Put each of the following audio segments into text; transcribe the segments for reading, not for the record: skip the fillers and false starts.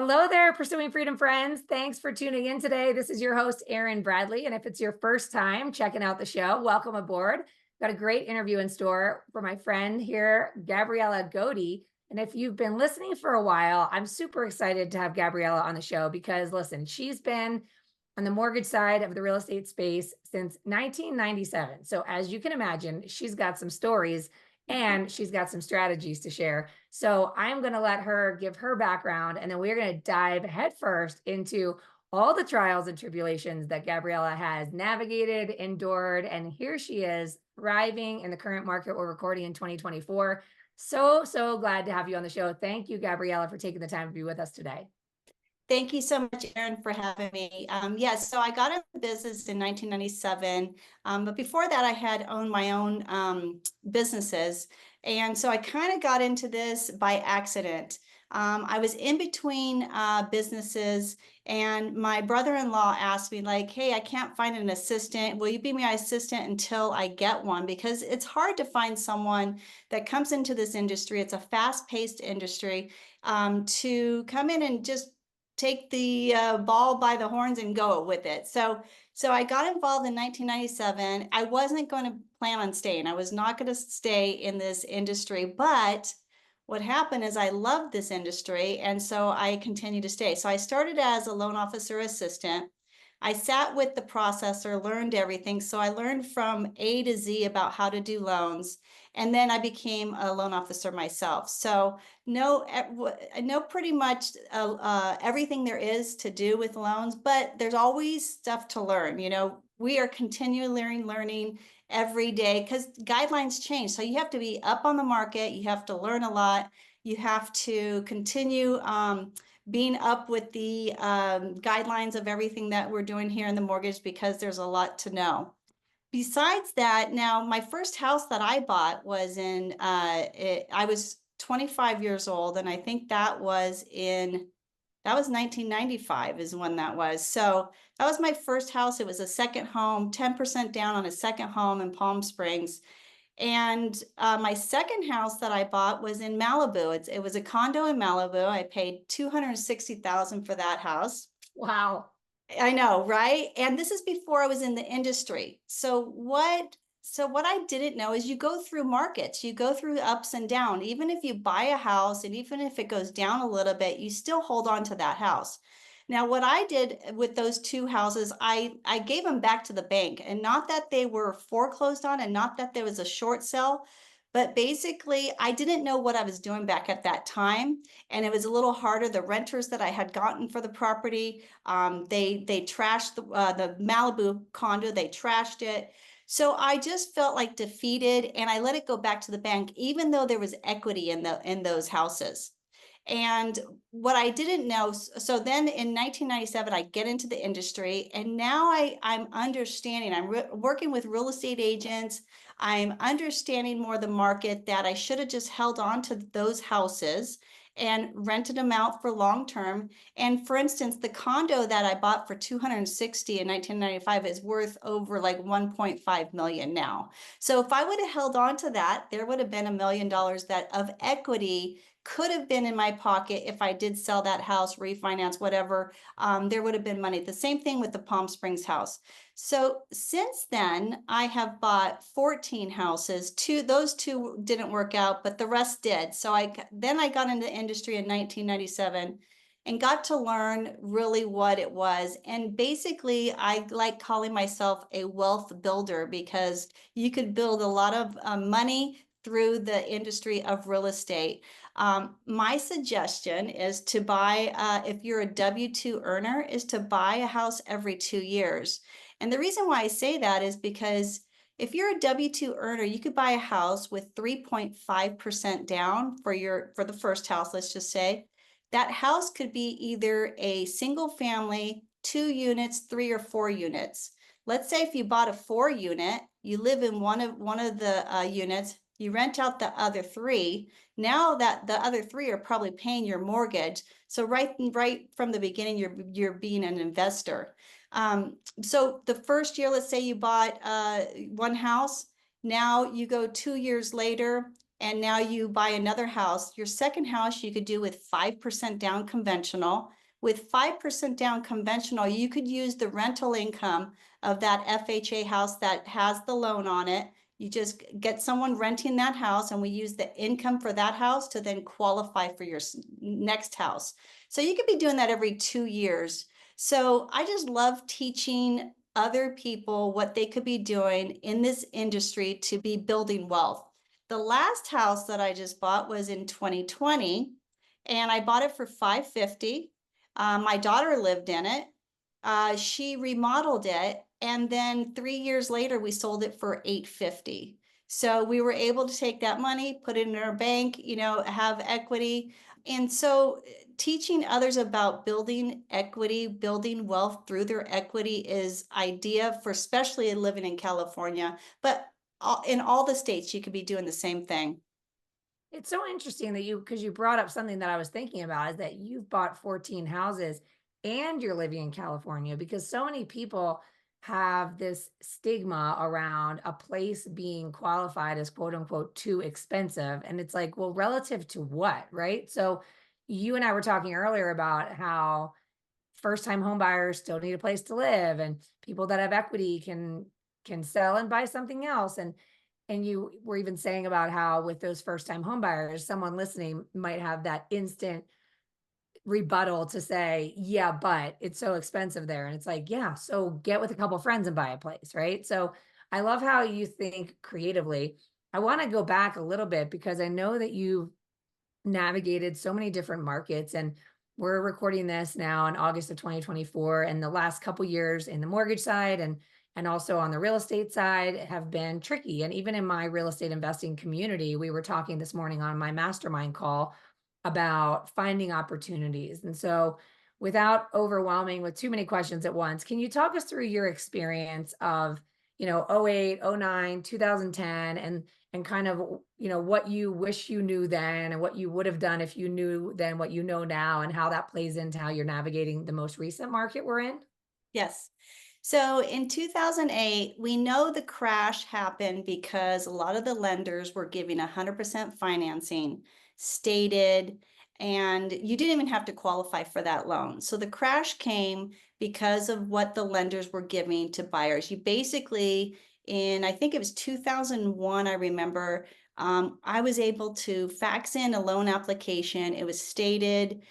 Hello there, Pursuing Freedom friends. Thanks for tuning in today. This is your host, Erin Bradley. And if it's your first time checking out the show, welcome aboard. Got a great interview in store for my friend here, Gabriella Godde. And if you've been listening for a while, I'm super excited to have Gabriella on the show because, listen, she's been on the mortgage side of the real estate space since 1997. So, as you can imagine, she's got some stories and she's got some strategies to share. So I'm going to let her give her background, and then we're going to dive headfirst into all the trials and tribulations that Gabriella has navigated, endured, and here she is thriving in the current market we're recording in 2024. So glad to have you on the show. Thank you, Gabriella, for taking the time to be with us today. Thank you so much, Erin, for having me. Yes, so I got into business in 1997, but before that, I had owned my own businesses. And so I kind of got into this by accident. I was in between businesses, and my brother-in-law asked me, like, hey, I can't find an assistant. Will you be my assistant until I get one? Because it's hard to find someone that comes into this industry. It's a fast-paced industry, to come in and just take the ball by the horns and go with it. So I got involved in 1997. I wasn't going to plan on staying. I was not going to stay in this industry, but what happened is I loved this industry, and so I continued to stay. So I started as a loan officer assistant. I sat with the processor, learned everything. So I learned from A to Z about how to do loans. And then I became a loan officer myself. So I know pretty much everything there is to do with loans, but there's always stuff to learn. You know, we are continually learning every day because guidelines change. So you have to be up on the market. You have to learn a lot. You have to continue being up with the guidelines of everything that we're doing here in the mortgage because there's a lot to know. Besides that, now my first house that I bought was I was 25 years old, and I think that was 1995 is when that was. So that was my first house. It was a second home, 10% down on a second home in Palm Springs. And my second house that I bought was in Malibu. It was a condo in Malibu. I paid $260,000 for that house. Wow. I know, right? And this is before I was in the industry. So what I didn't know is you go through markets, you go through ups and downs. Even if you buy a house and even if it goes down a little bit, you still hold on to that house. Now, what I did with those two houses, I gave them back to the bank, and not that they were foreclosed on and not that there was a short sale, but basically I didn't know what I was doing back at that time. And it was a little harder. The renters that I had gotten for the property, they trashed the Malibu condo, they trashed it. So I just felt like defeated, and I let it go back to the bank, even though there was equity in those houses. And what I didn't know, so then in 1997, I get into the industry, and now I'm understanding, working with real estate agents. I'm understanding more the market, that I should have just held on to those houses and rented them out for long term. And for instance, the condo that I bought for 260 in 1995 is worth over like 1.5 million now. So if I would have held on to that, there would have been $1 million that of equity could have been in my pocket if I did sell that house, refinance, whatever. There would have been money. The same thing with the Palm Springs house. So since then, I have bought 14 houses. Those two didn't work out, but the rest did. So then I got into the industry in 1997 and got to learn really what it was. And basically, I like calling myself a wealth builder because you could build a lot of money through the industry of real estate. My suggestion is to buy, if you're a W-2 earner, is to buy a house every 2 years. And the reason why I say that is because if you're a W-2 earner, you could buy a house with 3.5% down for the first house, let's just say. That house could be either a single family, 2 units, 3 or 4 units. Let's say if you bought a 4 unit, you live in one of the units, you rent out the other 3. Now that the other 3 are probably paying your mortgage. So right from the beginning, you're being an investor. So the first year, let's say you bought one house. Now you go 2 years later and now you buy another house. Your second house you could do with 5% down conventional. With 5% down conventional, you could use the rental income of that FHA house that has the loan on it. You just get someone renting that house, and we use the income for that house to then qualify for your next house. So you could be doing that every 2 years. So I just love teaching other people what they could be doing in this industry to be building wealth. The last house that I just bought was in 2020, and I bought it for 550. My daughter lived in it. She remodeled it, and then 3 years later, we sold it for 850. So we were able to take that money, put it in our bank, have equity. And so teaching others about building equity, building wealth through their equity is idea for especially living in California, but in all the states, you could be doing the same thing. It's so interesting that because you brought up something that I was thinking about, is that you've bought 14 houses and you're living in California, because so many people have this stigma around a place being qualified as quote unquote too expensive. And it's like, well, relative to what, right? So you and I were talking earlier about how first time home buyers still need a place to live, and people that have equity can sell and buy something else. And you were even saying about how with those first time home buyers, someone listening might have that instant rebuttal to say, yeah, but it's so expensive there. And it's like, yeah, so get with a couple friends and buy a place, right? So I love how you think creatively. I want to go back a little bit because I know that you've navigated so many different markets, and we're recording this now in August of 2024, and the last couple years in the mortgage side and also on the real estate side have been tricky. And even in my real estate investing community, we were talking this morning on my mastermind call about finding opportunities. And so without overwhelming with too many questions at once, can you talk us through your experience of, 08, 09, 2010, and kind of, what you wish you knew then and what you would have done if you knew then what you know now, and how that plays into how you're navigating the most recent market we're in? Yes. So in 2008, we know the crash happened because a lot of the lenders were giving 100% financing, stated, and you didn't even have to qualify for that loan. So the crash came because of what the lenders were giving to buyers. You basically, I think it was 2001, I remember, I was able to fax in a loan application. It was stated,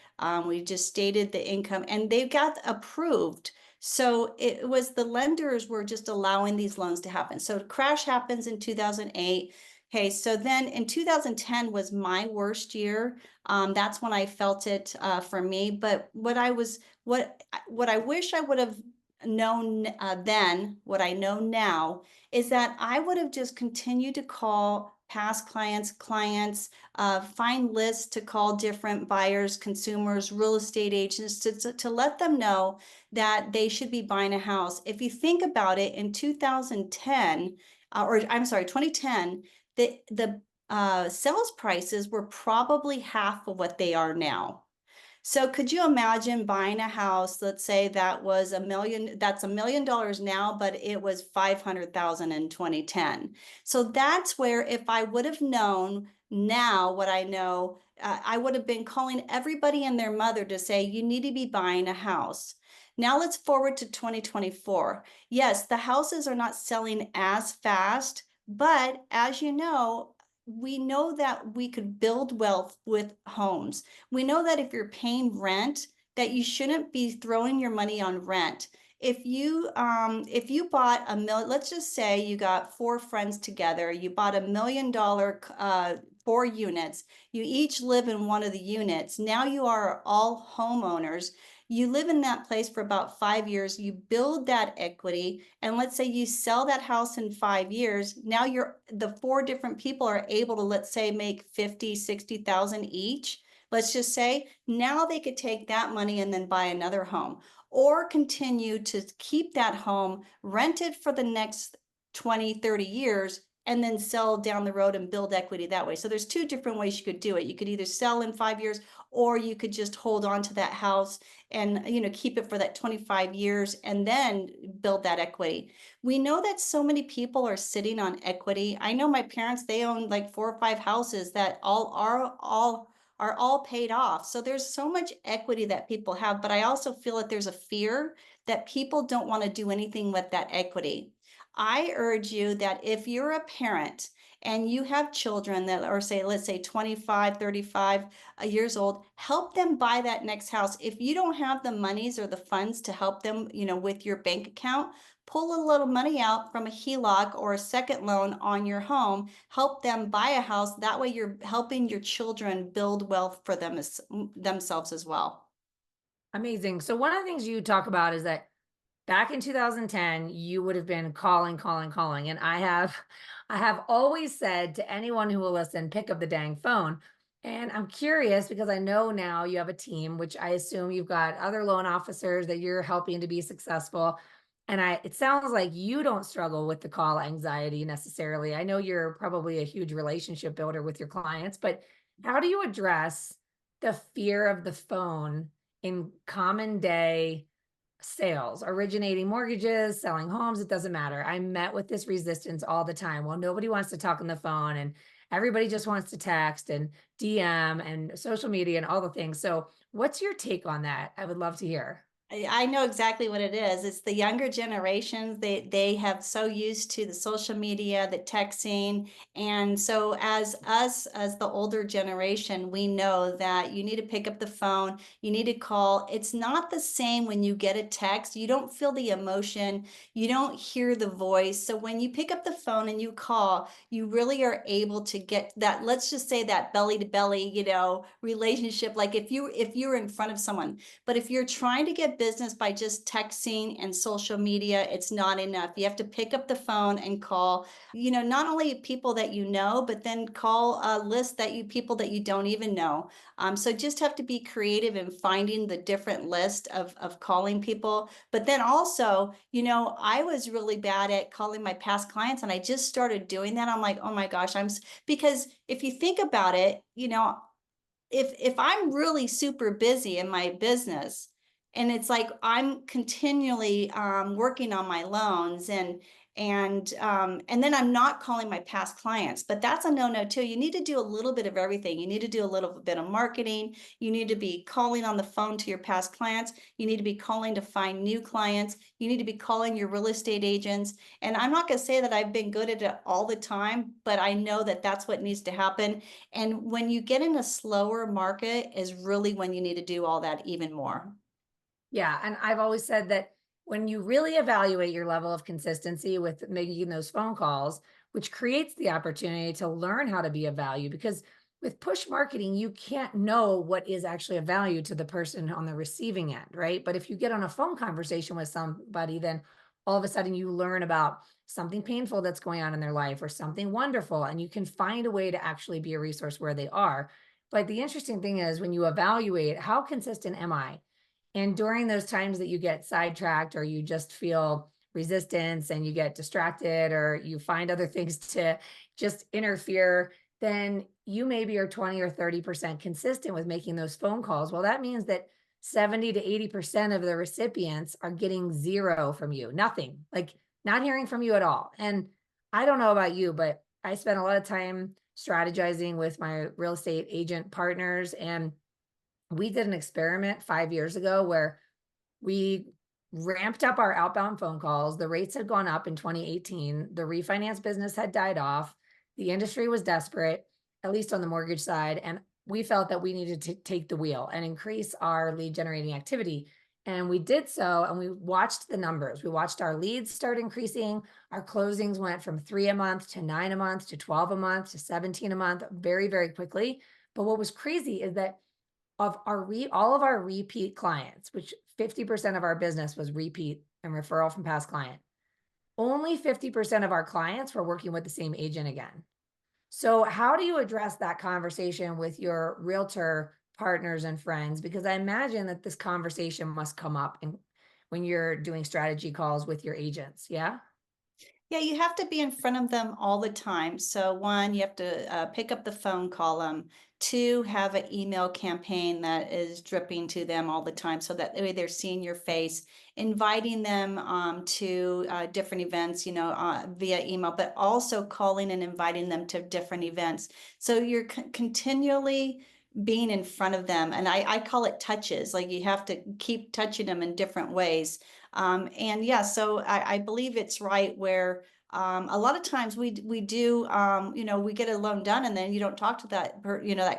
we just stated the income, and they got approved. So it was the lenders were just allowing these loans to happen. So crash happens in 2008. Okay, so then in 2010 was my worst year. That's when I felt it for me. But what I wish I would have known then, what I know now, is that I would have just continued to call past clients, find lists to call different buyers, consumers, real estate agents to let them know that they should be buying a house. If you think about it, in 2010, or I'm sorry, 2010, the sales prices were probably half of what they are now. So could you imagine buying a house, let's say that was that's $1 million now, but it was 500,000 in 2010. So that's where if I would have known now what I know, I would have been calling everybody and their mother to say, you need to be buying a house. Now let's forward to 2024. Yes, the houses are not selling as fast, but as you know, we know that we could build wealth with homes. We know that if you're paying rent, that you shouldn't be throwing your money on rent. If you bought let's just say you got four friends together, you bought $1 million 4 units, you each live in one of the units. Now you are all homeowners. You live in that place for about 5 years, you build that equity, and let's say you sell that house in 5 years. Now the four different people are able to, let's say, make 50, 60,000 each. Let's just say now they could take that money and then buy another home, or continue to keep that home rented for the next 20, 30 years, and then sell down the road and build equity that way. So there's two different ways you could do it. You could either sell in 5 years, or you could just hold on to that house and keep it for that 25 years and then build that equity. We know that so many people are sitting on equity. I know my parents, they own like 4 or 5 houses that all paid off. So there's so much equity that people have, but I also feel that there's a fear that people don't want to do anything with that equity. I urge you that if you're a parent and you have children that are, say, let's say 25, 35 years old, help them buy that next house. If you don't have the monies or the funds to help them, with your bank account, pull a little money out from a HELOC or a second loan on your home, help them buy a house. That way you're helping your children build wealth for themselves as well. Amazing. So one of the things you talk about is that back in 2010, you would have been calling, calling, calling. And I have always said to anyone who will listen, pick up the dang phone. And I'm curious because I know now you have a team, which I assume you've got other loan officers that you're helping to be successful. And it sounds like you don't struggle with the call anxiety necessarily. I know you're probably a huge relationship builder with your clients, but how do you address the fear of the phone in common day sales, originating mortgages, selling homes? It doesn't matter. I met with this resistance all the time. Well, nobody wants to talk on the phone and everybody just wants to text and DM and social media and all the things. So what's your take on that? I would love to hear. I know exactly what it is. It's the younger generations. They have so used to the social media, the texting. And so as us, as the older generation, we know that you need to pick up the phone, you need to call. It's not the same when you get a text. You don't feel the emotion, you don't hear the voice. So when you pick up the phone and you call, you really are able to get that, let's just say that belly to belly, relationship. Like if you're in front of someone. But if you're trying to get business by just texting and social media, it's not enough. You have to pick up the phone and call, not only people that you know, but then call a list people that you don't even know. So just have to be creative in finding the different list of calling people. But then also, I was really bad at calling my past clients, and I just started doing that. I'm like, oh my gosh, because if you think about it, if I'm really super busy in my business, and it's like I'm continually working on my loans, and then I'm not calling my past clients, but that's a no-no too. You need to do a little bit of everything. You need to do a little bit of marketing. You need to be calling on the phone to your past clients. You need to be calling to find new clients. You need to be calling your real estate agents. And I'm not going to say that I've been good at it all the time, but I know that that's what needs to happen. And when you get in a slower market is really when you need to do all that even more. Yeah. And I've always said that when you really evaluate your level of consistency with making those phone calls, which creates the opportunity to learn how to be of value, because with push marketing, you can't know what is actually of value to the person on the receiving end, right? But if you get on a phone conversation with somebody, then all of a sudden you learn about something painful that's going on in their life or something wonderful, and you can find a way to actually be a resource where they are. But the interesting thing is when you evaluate, how consistent am I? And during those times that you get sidetracked or you just feel resistance and you get distracted or you find other things to just interfere, then you maybe are 20 or 30% consistent with making those phone calls. Well, that means that 70 to 80% of the recipients are getting zero from you, nothing, like not hearing from you at all. And I don't know about you, but I spent a lot of time strategizing with my real estate agent partners, and we did an experiment 5 years ago where we ramped up our outbound phone calls. The rates had gone up in 2018. The refinance business had died off. The industry was desperate, at least on the mortgage side. And we felt that we needed to take the wheel and increase our lead generating activity. And we did so, and we watched the numbers. We watched our leads start increasing. Our closings went from 3 a month to 9 a month to 12 a month to 17 a month very, very quickly. But what was crazy is that of all of our repeat clients, which 50% of our business was repeat and referral from past client, only 50% of our clients were working with the same agent again. So how do you address that conversation with your realtor partners and friends? Because I imagine that this conversation must come up when you're doing strategy calls with your agents. Yeah. Yeah, you have to be in front of them all the time. So one, you have to pick up the phone, call them. Two, have an email campaign that is dripping to them all the time, so that way they're seeing your face, inviting them to different events, via email, but also calling and inviting them to different events. So you're continually being in front of them, and I call it touches. Like you have to keep touching them in different ways. And yeah, so I believe it's right where a lot of times we do we get a loan done and then you don't talk to that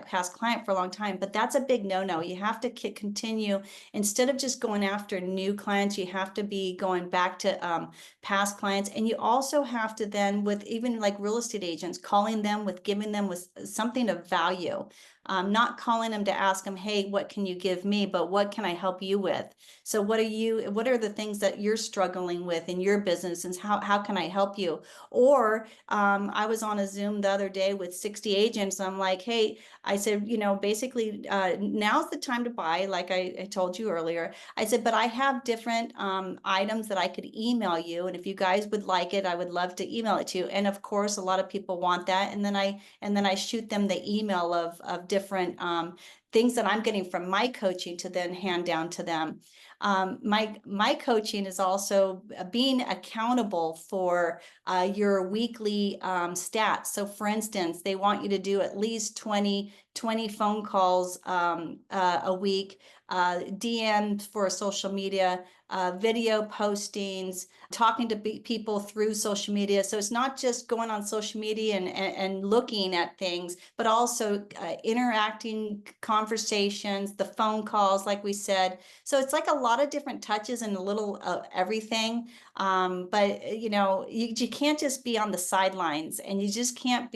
past client for a long time. But that's a big no-no. You have to continue, instead of just going after new clients, you have to be going back to past clients. And you also have to then, with even like real estate agents, calling them with giving them with something of value. Not calling them to ask them, hey, what can you give me, but what can I help you with? So what are the things that you're struggling with in your business, and how can I help you? Or I was on a Zoom the other day with 60 agents. I'm like, hey, I said, basically now's the time to buy, like I told you earlier. I said, but I have different items that I could email you. And if you guys would like it, I would love to email it to you. And of course, a lot of people want that. And then I shoot them the email of different things that I'm getting from my coaching to then hand down to them. My coaching is also being accountable for your weekly stats. So for instance, they want you to do at least 20 phone calls a week, DMs for social media, video postings, talking to people through social media. So it's not just going on social media and looking at things, but also interacting, conversations, the phone calls, like we said. So it's like a lot of different touches and a little of everything. But you can't just be on the sidelines, and you can't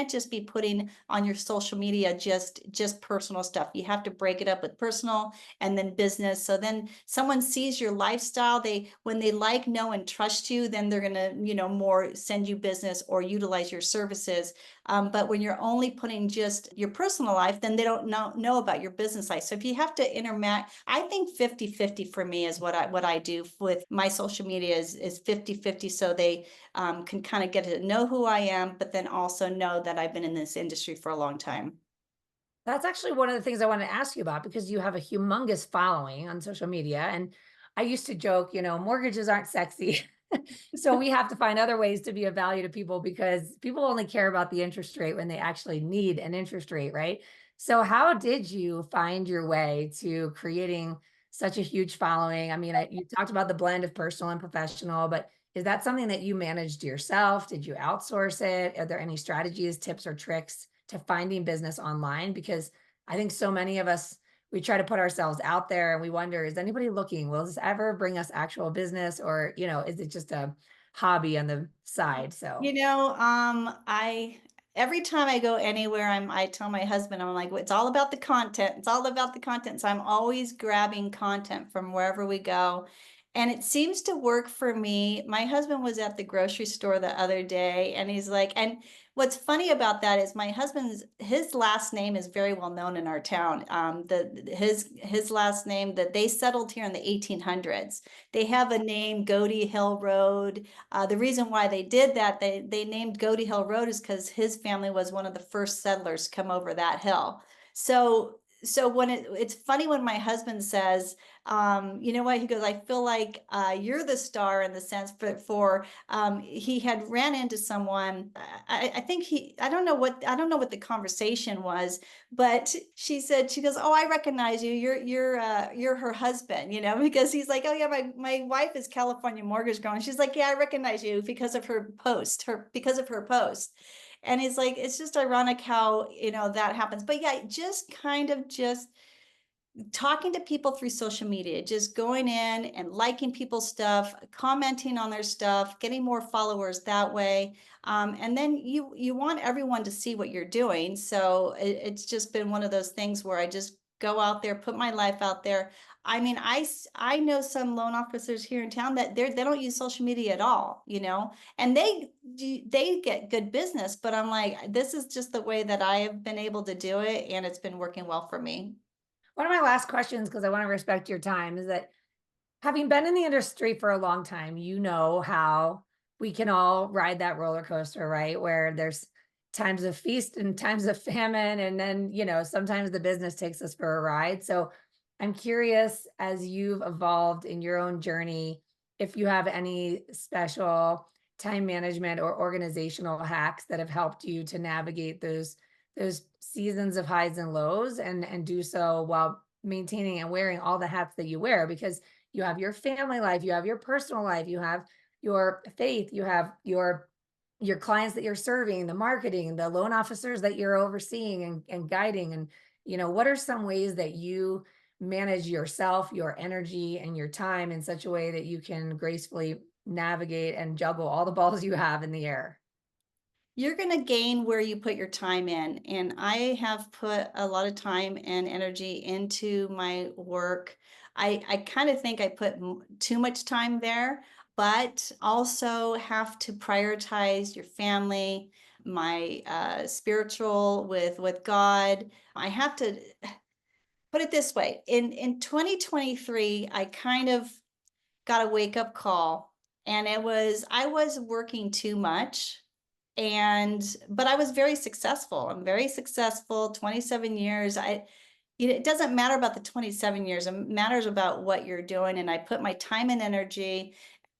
just be putting on your social media just personal stuff. You have to break it up with personal and then business. So then someone sees your lifestyle, when they like, know, and trust you, then they're gonna, more send you business or utilize your services. But when you're only putting just your personal life, then they don't know about your business life. So if you have to interact, I think 50-50 for me is what I do with my social media is 50-50. So they can kind of get to know who I am, but then also know that I've been in this industry for a long time. That's actually one of the things I wanted to ask you about, because you have a humongous following on social media. And I used to joke, mortgages aren't sexy. So we have to find other ways to be of value to people, because people only care about the interest rate when they actually need an interest rate, right? So how did you find your way to creating such a huge following? I mean, you talked about the blend of personal and professional, but is that something that you managed yourself? Did you outsource it? Are there any strategies, tips, or tricks to finding business online? Because I think so many of us, we try to put ourselves out there and we wonder, is anybody looking? Will this ever bring us actual business? Or, is it just a hobby on the side? So I every time I go anywhere, I tell my husband, I'm like, it's all about the content. It's all about the content. So I'm always grabbing content from wherever we go. And it seems to work for me. My husband was at the grocery store the other day, and he's like, and what's funny about that is his last name is very well known in our town. His last name, that they settled here in the 1800s. They have a name, Godde Hill Road. The reason why they did that, they named Godde Hill Road, is because his family was one of the first settlers to come over that hill. So when it's funny when my husband says, you know what, he goes, I feel like you're the star, in the sense for he had ran into someone. I think I don't know what the conversation was, but she goes, oh, I recognize you. You're her husband, because he's like, oh yeah, my wife is California Mortgage Girl. And she's like, yeah, I recognize you because of her post. And he's like, it's just ironic how, that happens. But yeah, just talking to people through social media, just going in and liking people's stuff, commenting on their stuff, getting more followers that way. And then you want everyone to see what you're doing. So it's just been one of those things where I just go out there, put my life out there. I mean, I know some loan officers here in town that they don't use social media at all, and they get good business. But I'm like, this is just the way that I have been able to do it, and it's been working well for me. one of my last questions, because I want to respect your time, is that having been in the industry for a long time, you know how we can all ride that roller coaster, right? Where there's times of feast and times of famine. And then, sometimes the business takes us for a ride. So I'm curious, as you've evolved in your own journey, if you have any special time management or organizational hacks that have helped you to navigate those seasons of highs and lows, and do so while maintaining and wearing all the hats that you wear, because you have your family life, you have your personal life, you have your faith, you have your clients that you're serving, the marketing, the loan officers that you're overseeing and guiding. And what are some ways that you manage yourself, your energy, and your time in such a way that you can gracefully navigate and juggle all the balls you have in the air? You're going to gain where you put your time in. And I have put a lot of time and energy into my work. I kind of think I put too much time there, but also have to prioritize your family, my spiritual with God. I have to put it this way. In 2023, I kind of got a wake up call, and I was working too much, but I was very successful. I'm very successful, 27 years. It doesn't matter about the 27 years. It matters about what you're doing. And I put my time and energy.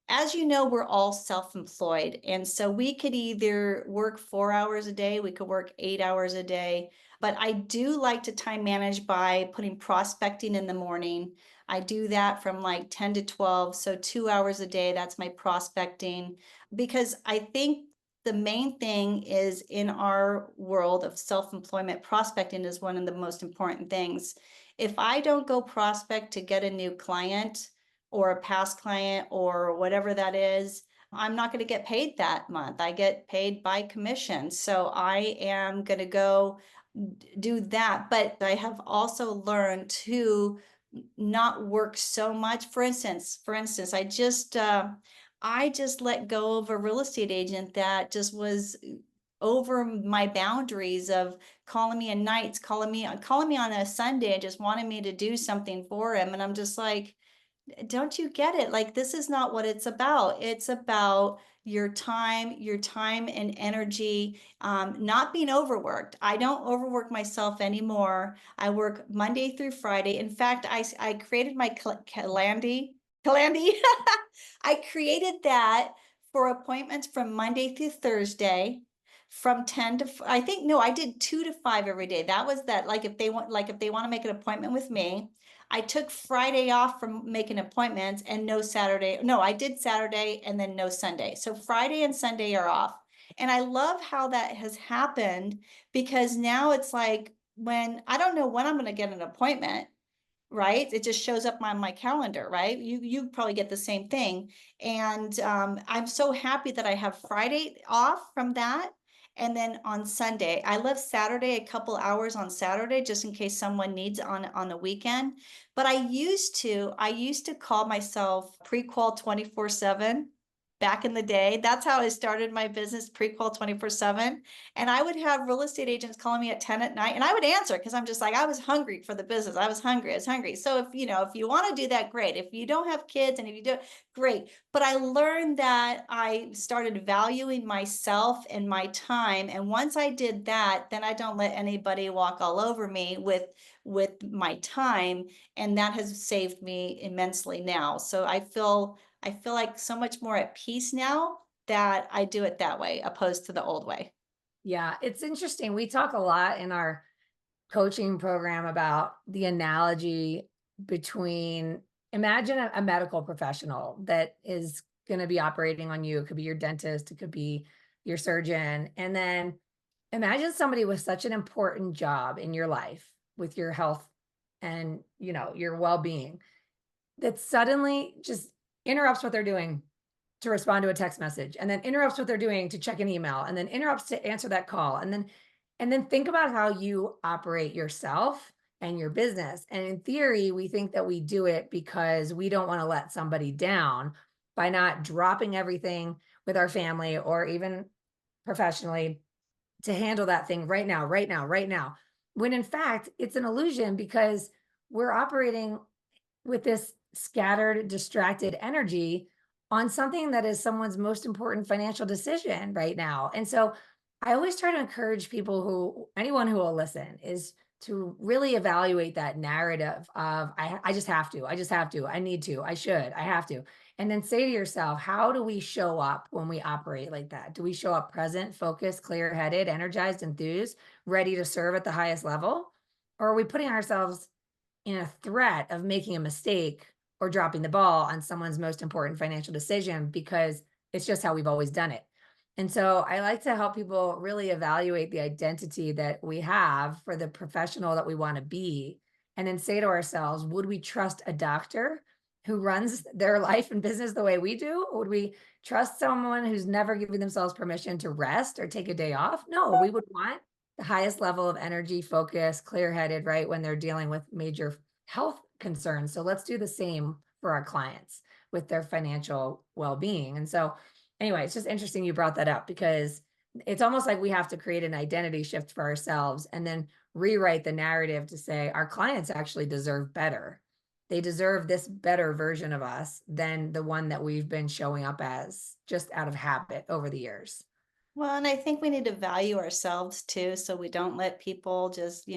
As you know, we're all self-employed. And so we could either work 4 hours a day, we could work 8 hours a day. But I do like to time manage by putting prospecting in the morning. I do that from like 10 to 12. So 2 hours a day, that's my prospecting. Because I think the main thing is, in our world of self-employment, prospecting is one of the most important things. If I don't go prospect to get a new client, or a past client, or whatever that is, I'm not going to get paid that month. I get paid by commission. So I am going to go do that. But I have also learned to not work so much. For instance, I just let go of a real estate agent that just was over my boundaries of calling me at nights, calling me on a Sunday and just wanting me to do something for him. And I'm just like, don't you get it? Like, this is not what it's about. It's about your time and energy, not being overworked. I don't overwork myself anymore. I work Monday through Friday. In fact, I created my calandy. I created that for appointments from Monday through Thursday, from 10 to, I think, no, I did 2 to 5 every day. That was that. Like, if they want to make an appointment with me, I took Friday off from making appointments, and no Saturday. No, I did Saturday and then no Sunday. So Friday and Sunday are off. And I love how that has happened, because now it's like, when I don't know when I'm going to get an appointment, right? It just shows up on my calendar, right? You probably get the same thing. And I'm so happy that I have Friday off from that. And then on Sunday, I left Saturday a couple hours on Saturday, just in case someone needs on the weekend. But I used to call myself pre-qual 24/7 back in the day. That's how I started my business, pre-qual 24/7. And I would have real estate agents calling me at 10 at night, and I would answer, because I'm just like, I was hungry for the business. I was hungry. So if you want to do that, great. If you don't have kids, and if you do, great. But I learned that I started valuing myself and my time. And once I did that, then I don't let anybody walk all over me with my time. And that has saved me immensely now. So I feel like so much more at peace now that I do it that way, opposed to the old way. Yeah, it's interesting. We talk a lot in our coaching program about the analogy between, imagine a medical professional that is going to be operating on you. It could be your dentist, it could be your surgeon. And then imagine somebody with such an important job in your life, with your health and, your well-being, that suddenly just interrupts what they're doing to respond to a text message, and then interrupts what they're doing to check an email, and then interrupts to answer that call. And then think about how you operate yourself and your business. And in theory, we think that we do it because we don't want to let somebody down by not dropping everything with our family or even professionally to handle that thing right now, right now, right now. When in fact, it's an illusion, because we're operating with this scattered, distracted energy on something that is someone's most important financial decision right now. And so I always try to encourage people anyone who will listen is to really evaluate that narrative of I just have to, I need to, I should, I have to. And then say to yourself, how do we show up when we operate like that? Do we show up present, focused, clear headed, energized, enthused, ready to serve at the highest level? Or are we putting ourselves in a threat of making a mistake or dropping the ball on someone's most important financial decision because it's just how we've always done it? And so I like to help people really evaluate the identity that we have for the professional that we want to be. And then say to ourselves, would we trust a doctor who runs their life and business the way we do? Or would we trust someone who's never given themselves permission to rest or take a day off? No, we would want the highest level of energy, focus, clear headed, right? When they're dealing with major health concerns. So let's do the same for our clients with their financial well being. And so, anyway, it's just interesting you brought that up because it's almost like we have to create an identity shift for ourselves and then rewrite the narrative to say our clients actually deserve better. They deserve this better version of us than the one that we've been showing up as just out of habit over the years. Well, and I think we need to value ourselves too, so we don't let people just,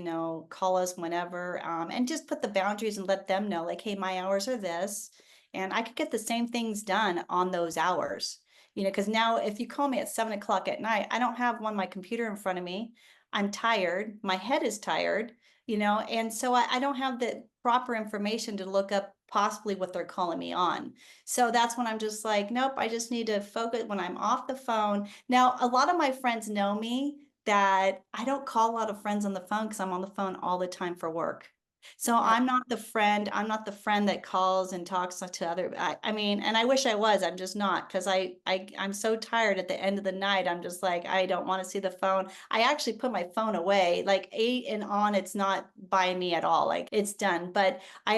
call us whenever, and just put the boundaries and let them know, like, hey, my hours are this, and I could get the same things done on those hours. Because now if you call me at 7 o'clock at night, I don't have my computer in front of me. I'm tired. My head is tired, and so I don't have the proper information to look up possibly what they're calling me on. So that's when I'm just like, nope, I just need to focus when I'm off the phone. Now, a lot of my friends know me that I don't call a lot of friends on the phone because I'm on the phone all the time for work. So I'm not the friend that calls and talks to other, I mean, and I wish I was, I'm just not, because I'm so tired at the end of the night. I'm just like, I don't want to see the phone. I actually put my phone away, like 8 and on, it's not by me at all. Like it's done. But I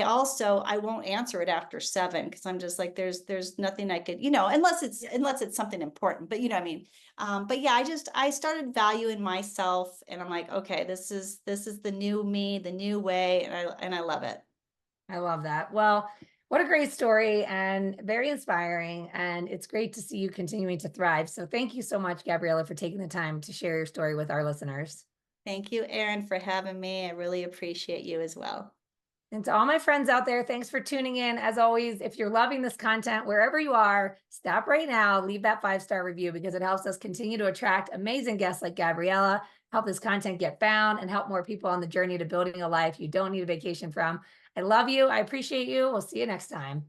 won't answer it after 7 because I'm just like, there's nothing I could, unless it's something important, but you know what I mean? But yeah, I started valuing myself and I'm like, okay, this is the new me, the new way, and I love it. I love that. Well, what a great story and very inspiring. And it's great to see you continuing to thrive. So thank you so much, Gabriella, for taking the time to share your story with our listeners. Thank you, Erin, for having me. I really appreciate you as well. And to all my friends out there, thanks for tuning in. As always, if you're loving this content, wherever you are, stop right now, leave that 5-star review because it helps us continue to attract amazing guests like Gabriella, help this content get found, and help more people on the journey to building a life you don't need a vacation from. I love you. I appreciate you. We'll see you next time.